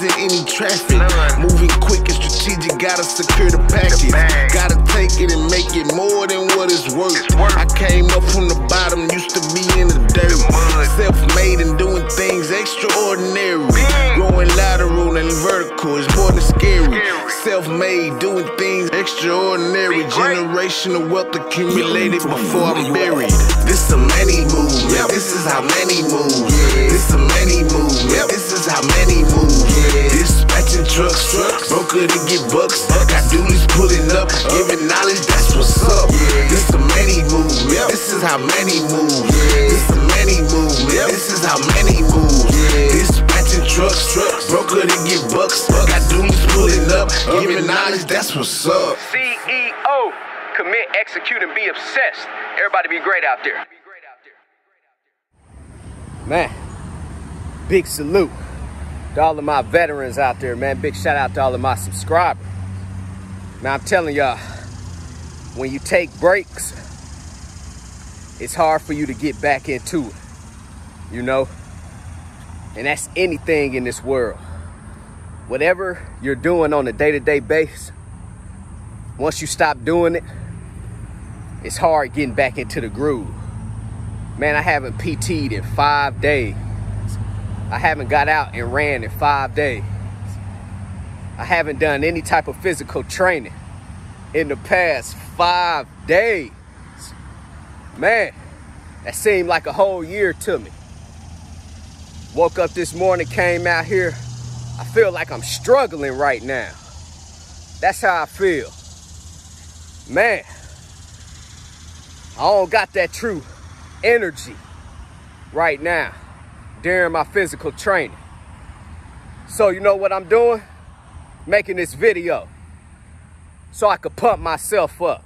in any traffic. Moving quick and strategic, gotta secure the package. Gotta take it and make it more than what it's worth. I came up from the bottom, used to be in the dirt. Self-made and doing things extraordinary. Growing lateral and vertical, it's more than scary. Self-made, doing things extraordinary. Generational wealth accumulated before I'm buried. This a many move, yeah. This is how many move. This a many move, yeah. This is how many move. Dispatching trucks, broker to get bucks. Got duties pulling up, giving knowledge, that's what's up. This a many move, yeah. This is how many move. This a many move, yeah. This is how many move. Dispatching trucks, broker to get bucks. Got duties pulling up, giving knowledge, that's what's up. CEO, commit, execute, and be obsessed. Everybody be great out there. Man, big salute to all of my veterans out there, man. Big shout out to all of my subscribers. Man, I'm telling y'all, when you take breaks, it's hard for you to get back into it, you know? And that's anything in this world. Whatever you're doing on a day-to-day basis, once you stop doing it, it's hard getting back into the groove. Man, I haven't PT'd in 5 days. I haven't got out and ran in 5 days. I haven't done any type of physical training in the past 5 days. Man, that seemed like a whole year to me. Woke up this morning, came out here. I feel like I'm struggling right now. That's how I feel. Man, I don't got that true energy right now during my physical training. So you know what I'm doing? Making this video so I could pump myself up.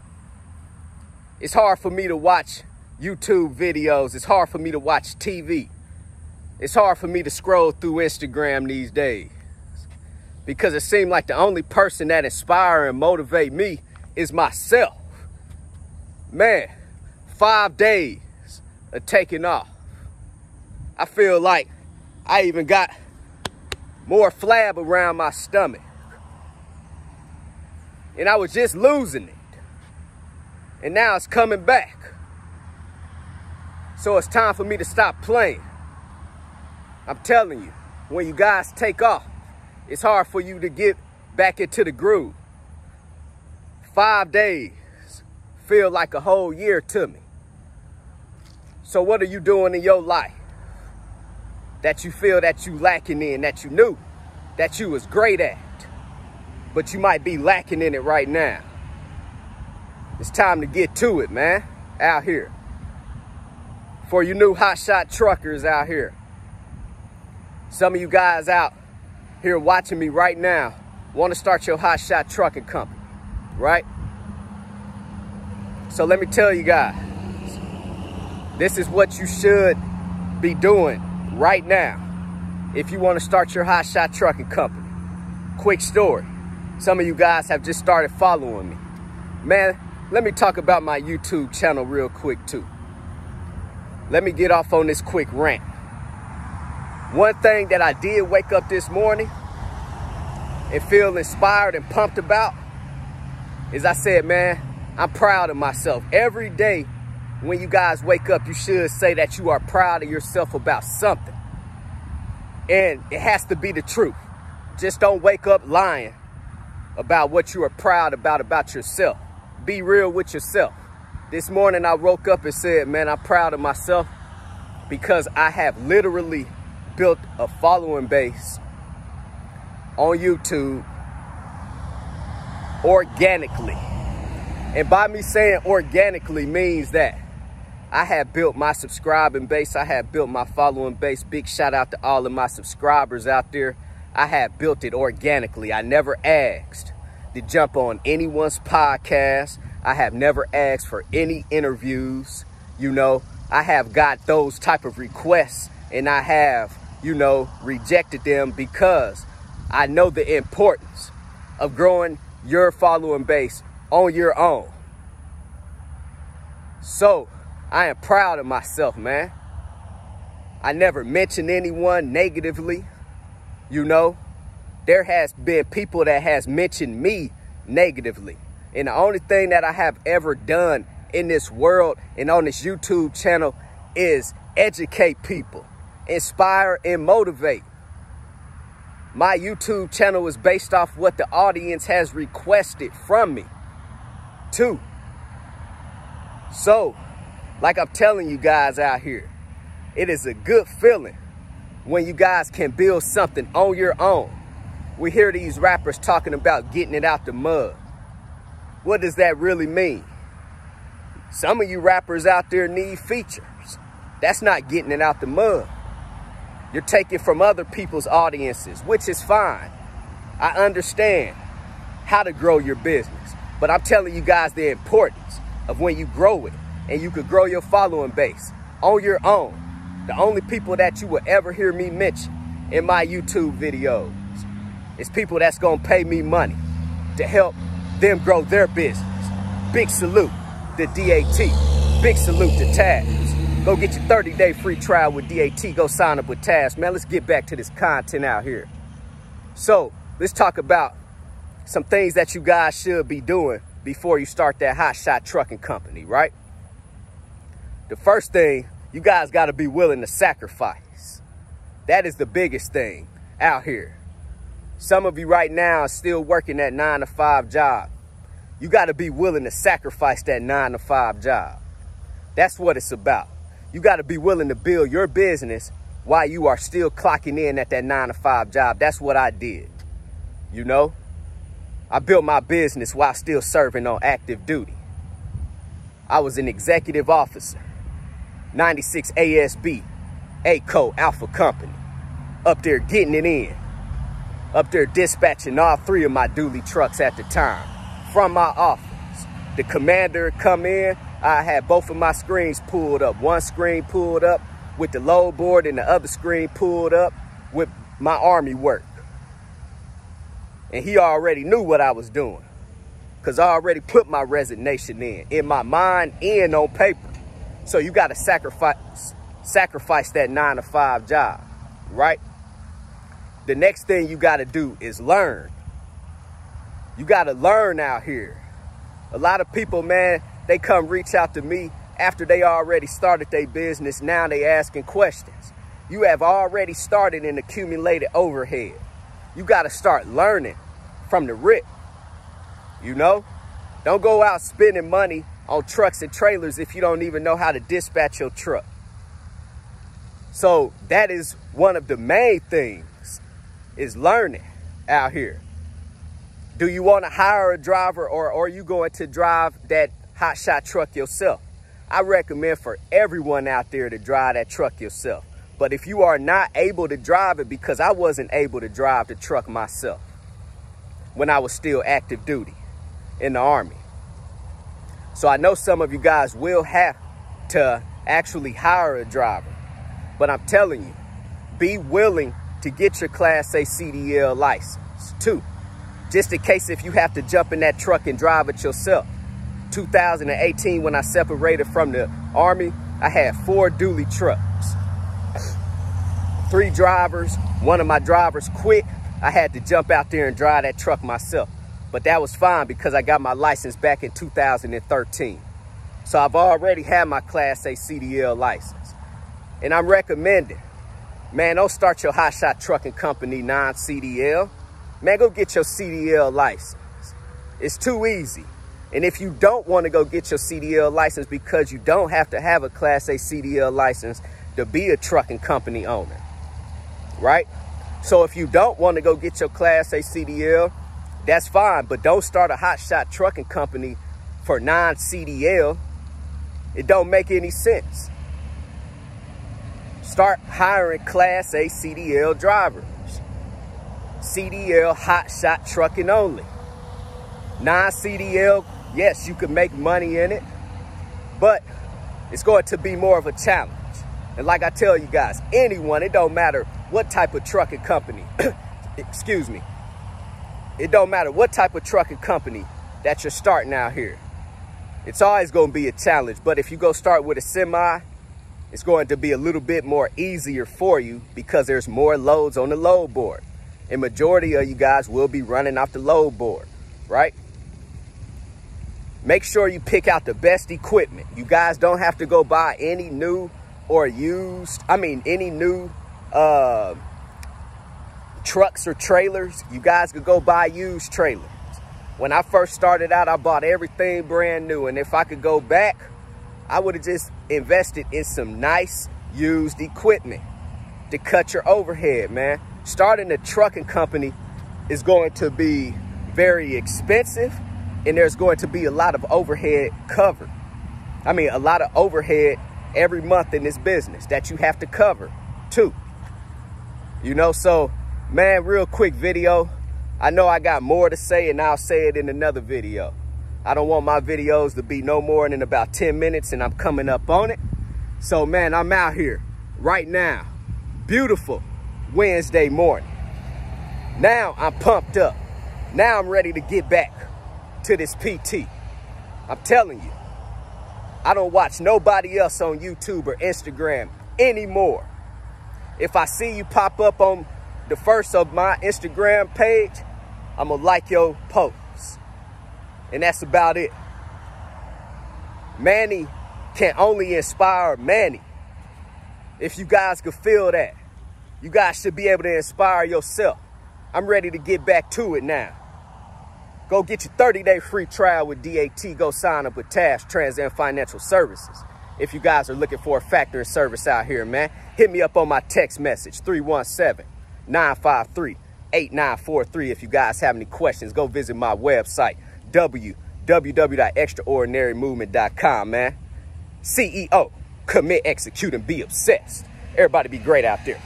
It's hard for me to watch YouTube videos. It's hard for me to watch TV. It's hard for me to scroll through Instagram these days because it seems like the only person that inspire and motivate me is myself. Man, 5 days of taking off. I feel like I even got more flab around my stomach. And I was just losing it. And now it's coming back. So it's time for me to stop playing. I'm telling you, when you guys take off, it's hard for you to get back into the groove. 5 days feel like a whole year to me. So what are you doing in your life that you feel that you lacking in, that you knew that you was great at, but you might be lacking in it right now? It's time to get to it, man, out here. For you new hotshot truckers out here. Some of you guys out here watching me right now want to start your hotshot trucking company, right? So let me tell you guys, this is what you should be doing right now if you want to start your hotshot trucking company. Quick story. Some of you guys have just started following me. Man, let me talk about my YouTube channel real quick too. Let me get off on this quick rant. One thing that I did wake up this morning and feel inspired and pumped about is I said, man, I'm proud of myself. Every day when you guys wake up, you should say that you are proud of yourself about something. And it has to be the truth. Just don't wake up lying about what you are proud about yourself. Be real with yourself. This morning I woke up and said, man, I'm proud of myself because I have literally built a following base on YouTube organically. And by me saying organically means that I have built my subscribing base. I have built my following base. Big shout out to all of my subscribers out there. I have built it organically. I never asked to jump on anyone's podcast. I have never asked for any interviews. You know, I have got those type of requests and I have, you know, rejected them because I know the importance of growing your following base on your own. So I am proud of myself, man. I never mentioned anyone negatively, you know. there has been people that has mentioned me negatively. And the only thing that I have ever done in this world and on this YouTube channel is educate people, inspire and motivate. My YouTube channel is based off what the audience has requested from me too. So, like I'm telling you guys out here, it is a good feeling when you guys can build something on your own. We hear these rappers talking about getting it out the mud. What does that really mean? Some of you rappers out there need features. That's not getting it out the mud. You're taking from other people's audiences, which is fine. I understand how to grow your business, but I'm telling you guys the importance of when you grow it and you could grow your following base on your own. The only people that you will ever hear me mention in my YouTube videos is people that's gonna pay me money to help them grow their business. Big salute to DAT. Big salute to TAFS. Go get your 30-day free trial with DAT. Go sign up with TAFS. Man, let's get back to this content out here. So let's talk about some things that you guys should be doing before you start that Hotshot trucking company, right? The first thing, you guys got to be willing to sacrifice. That is the biggest thing out here. Some of you right now are still working that 9-to-5 job. You got to be willing to sacrifice that 9-to-5 job. That's what it's about. You got to be willing to build your business while you are still clocking in at that 9-to-5 job. That's what I did. You know, I built my business while still serving on active duty. I was an executive officer, 96 ASB, ACO Alpha Company, up there getting it in. Up there dispatching all 3 of my dually trucks at the time from my office. The commander come in, I had both of my screens pulled up. One screen pulled up with the load board and the other screen pulled up with my Army work. And he already knew what I was doing because I already put my resignation in my mind and on paper. So you got to sacrifice that 9-to-5 job, right? The next thing you got to do is learn. You got to learn out here. A lot of people, man, they come reach out to me after they already started their business. Now they asking questions. You have already started and accumulated overhead. You got to start learning from the rip. You know, don't go out spending money on trucks and trailers if you don't even know how to dispatch your truck. So that is one of the main things, is learning out here. Do you want to hire a driver, or are you going to drive that Hotshot truck yourself? I recommend for everyone out there to drive that truck yourself. But if you are not able to drive it, because I wasn't able to drive the truck myself when I was still active duty in the Army. So I know some of you guys will have to actually hire a driver. But I'm telling you, be willing to get your Class A CDL license too. Just in case if you have to jump in that truck and drive it yourself. 2018, when I separated from the Army, I had 4 dually trucks. 3 drivers, one of my drivers quit. I had to jump out there and drive that truck myself. But that was fine because I got my license back in 2013. So I've already had my Class A CDL license. And I'm recommending, man, don't start your Hotshot trucking company non-CDL. Man, go get your CDL license. It's too easy. And if you don't want to go get your CDL license because you don't have to have a Class A CDL license to be a trucking company owner, right? So if you don't want to go get your Class A CDL, that's fine, but don't start a Hotshot trucking company for non-CDL. It don't make any sense. Start hiring Class A CDL drivers. CDL Hotshot trucking only. Non-CDL, yes, you can make money in it, but it's going to be more of a challenge. And like I tell you guys, anyone, it don't matter what type of trucking company, excuse me, it don't matter what type of trucking company that you're starting out here. It's always going to be a challenge, but if you go start with a semi, it's going to be a little bit more easier for you because there's more loads on the load board. And majority of you guys will be running off the load board, right? Make sure you pick out the best equipment. You guys don't have to go buy any new or used, any new trucks or trailers. You guys could go buy used trailers. When I first started out, I bought everything brand new. And if I could go back, I would have just invested in some nice used equipment to cut your overhead, man. Starting a trucking company is going to be very expensive, and there's going to be a lot of overhead covered. A lot of overhead every month in this business that you have to cover too. So man, real quick video. I know I got more to say, and I'll say it in another video. I don't want my videos to be no more than about 10 minutes, and I'm coming up on it. So man, I'm out here right now. Beautiful Wednesday morning. Now I'm pumped up. Now I'm ready to get back to this PT. I'm telling you, I don't watch nobody else on YouTube or Instagram anymore. If I see you pop up on the first of my Instagram page, I'm gonna like your post. And that's about it. Manny can only inspire Manny. If you guys could feel that, you guys should be able to inspire yourself. I'm ready to get back to it now. Go get your 30-day free trial with DAT. Go sign up with TAFS, Trans-Am Financial Services. If you guys are looking for a factoring service out here, man, hit me up on my text message, 317-953-8943. If you guys have any questions, go visit my website, www.extraordinarymovement.com, man. CEO, commit, execute, and be obsessed. Everybody be great out there.